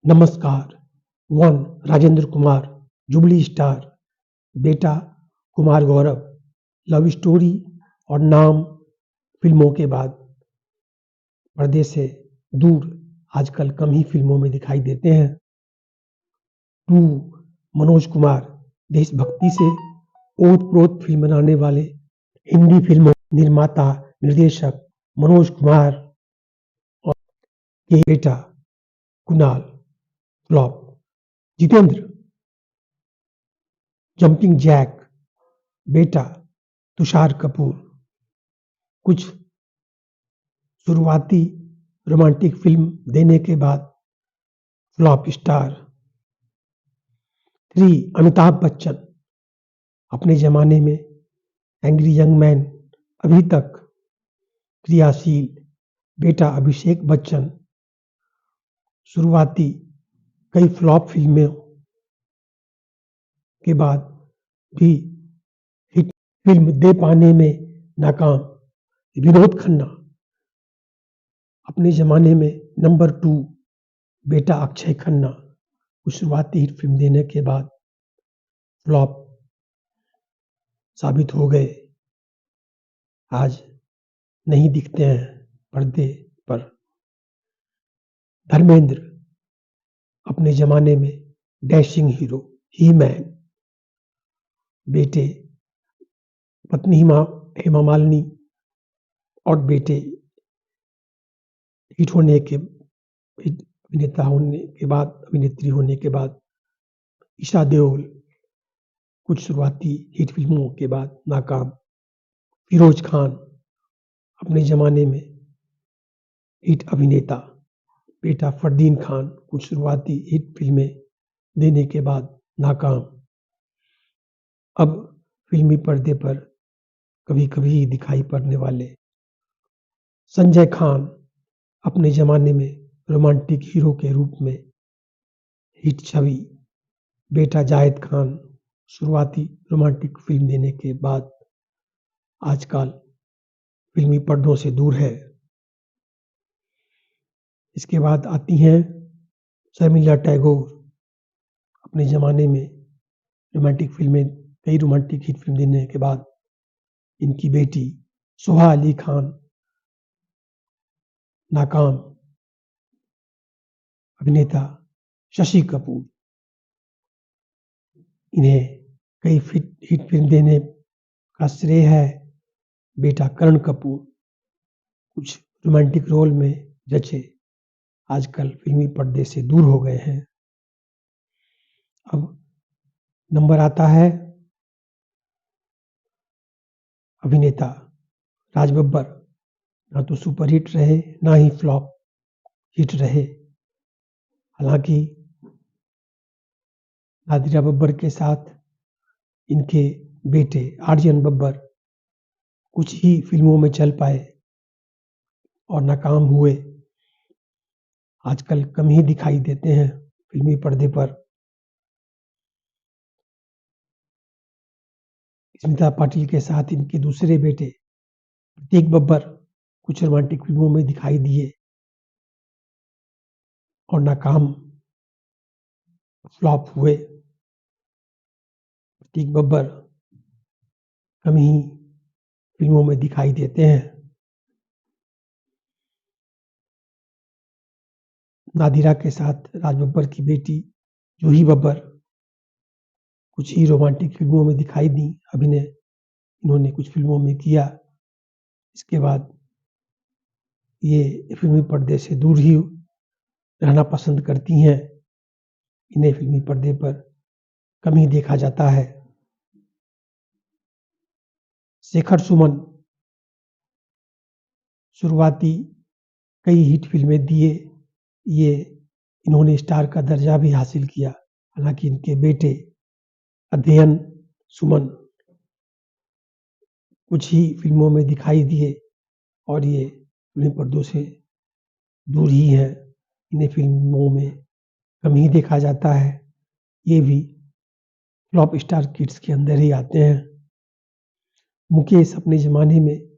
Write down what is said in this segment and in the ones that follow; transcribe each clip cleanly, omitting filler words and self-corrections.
नमस्कार। One Rajendra Kumar, jubilee star, बेटा Kumar Gaurav, love story और नाम फिल्मों के बाद पर्दे से दूर आजकल कम ही फिल्मों में दिखाई देते हैं। टू मनोज कुमार, देशभक्ति से ओत-प्रोत फिल्म बनाने वाले हिंदी फिल्मों निर्माता निर्देशक मनोज कुमार और के बेटा Kunal flop. Jitendra, jumping jack, बेटा तुषार कपूर, कुछ शुरुआती रोमांटिक फिल्म देने के बाद फ्लॉप स्टार। 3 अमिताभ बच्चन, अपने जमाने में एंग्री यंग मैन, अभी तक क्रियाशील, बेटा अभिषेक बच्चन, शुरुआती कई फ्लॉप फिल्मों के बाद भी हिट फिल्म दे पाने में नाकाम। विनोद खन्ना, अपने जमाने में नंबर 2, बेटा अक्षय खन्ना, कुछ शुरुआती हिट फिल्म देने के बाद फ्लॉप साबित हो गए। आज नहीं दिखते हैं पर्दे पर। धर्मेंद्र, अपने जमाने में डैशिंग हीरो, ही मैन, बेटे पत्नी हेमा मालिनी और बेटे हिट होने के अभिनेता होने के बाद, अभिनेत्री होने के बाद ईशा देओल, कुछ शुरुआती हिट फिल्मों के बाद नाकाम। फिरोज खान, अपने जमाने में हिट अभिनेता, बेटा फरदीन खान, कुछ शुरुआती हिट फिल्में देने के बाद नाकाम। अब फिल्मी पर्दे पर कभी-कभी ही दिखाई पड़ने वाले संजय खान, अपने जमाने में रोमांटिक हीरो के रूप में हिट छवि, बेटा जाहिद खान, शुरुआती रोमांटिक फिल्म देने के बाद आजकल फिल्मी पर्दों से दूर है। इसके बाद आती हैं शर्मिला टैगोर, अपने ज़माने में रोमांटिक फिल्में, कई रोमांटिक हिट फिल्म देने के बाद इनकी बेटी सोहा अली खान नाकाम। अभिनेता शशि कपूर, इन्हें कई हिट फिल्म देने का श्रेय है। बेटा करण कपूर कुछ रोमांटिक रोल में जचे आजकल फिल्मी पर्दे से दूर हो गए हैं। अब नंबर आता है अभिनेता राज बब्बर, ना तो सुपर हिट रहे, ना ही फ्लॉप हिट रहे। हालांकि नादिरा बब्बर के साथ इनके बेटे आर्यन बब्बर कुछ ही फिल्मों में चल पाए और नाकाम हुए। आजकल कम ही दिखाई देते हैं फिल्मी पर्दे पर। स्मिता पाटिल के साथ इनके दूसरे बेटे प्रतीक बब्बर कुछ रोमांटिक फिल्मों में दिखाई दिए और नाकाम फ्लॉप हुए। प्रतीक बब्बर कम ही फिल्मों में दिखाई देते हैं। नादिरा के साथ राज बब्बर की बेटी जूही बब्बर कुछ ही रोमांटिक फिल्मों में दिखाई दी, अभिनय इन्होंने कुछ फिल्मों में किया। इसके बाद ये फिल्मी पर्दे से दूर ही रहना पसंद करती हैं। इन्हें फिल्मी पर्दे पर कम ही देखा जाता है। शेखर सुमन, शुरुआती कई हिट फिल्में दिए, ये इन्होंने स्टार का दर्जा भी हासिल किया। हालांकि इनके बेटे अध्ययन सुमन कुछ ही फिल्मों में दिखाई दिए और ये फिल्मी पर्दों से दूर ही हैं। इन्हें फिल्मों में कम ही देखा जाता है। ये भी फ्लॉप स्टार किड्स के अंदर ही आते हैं। मुकेश, अपने ज़माने में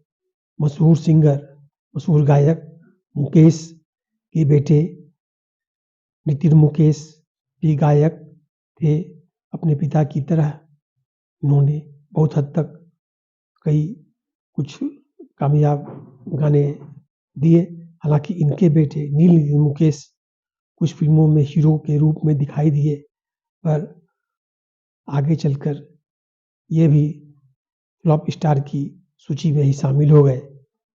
मशहूर सिंगर, मशहूर गायक मुकेश के बेटे नितिन मुकेश भी गायक थे अपने पिता की तरह। इन्होंने बहुत हद तक कई कुछ कामयाब गाने दिए। हालाँकि इनके बेटे नील मुकेश कुछ फिल्मों में हीरो के रूप में दिखाई दिए, पर आगे चलकर ये भी फ्लॉप स्टार की सूची में ही शामिल हो गए।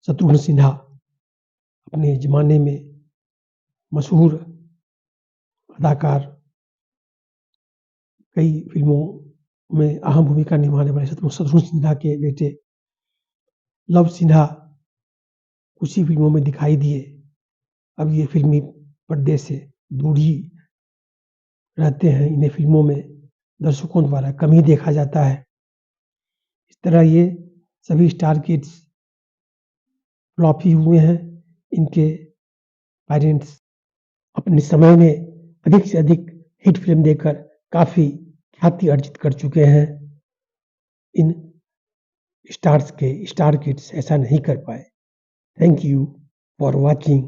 शत्रुघ्न सिन्हा अपने ज़माने में मशहूर अदाकार, कई फिल्मों में अहम भूमिका निभाने वाले शत्रुघ्न सिन्हा के बेटे लव सिन्हा कुछ ही फिल्मों में दिखाई दिए। अब ये फिल्मी पर्दे से दूर ही रहते हैं। इन्हें फिल्मों में दर्शकों द्वारा कम ही देखा जाता है। इस तरह ये सभी स्टार किड्स फ्लॉप ही हुए हैं। इनके पेरेंट्स अपने समय में अधिक से अधिक हिट फिल्म देकर काफ़ी ख्याति अर्जित कर चुके हैं। इन स्टार किड्स ऐसा नहीं कर पाए। Thank you for watching.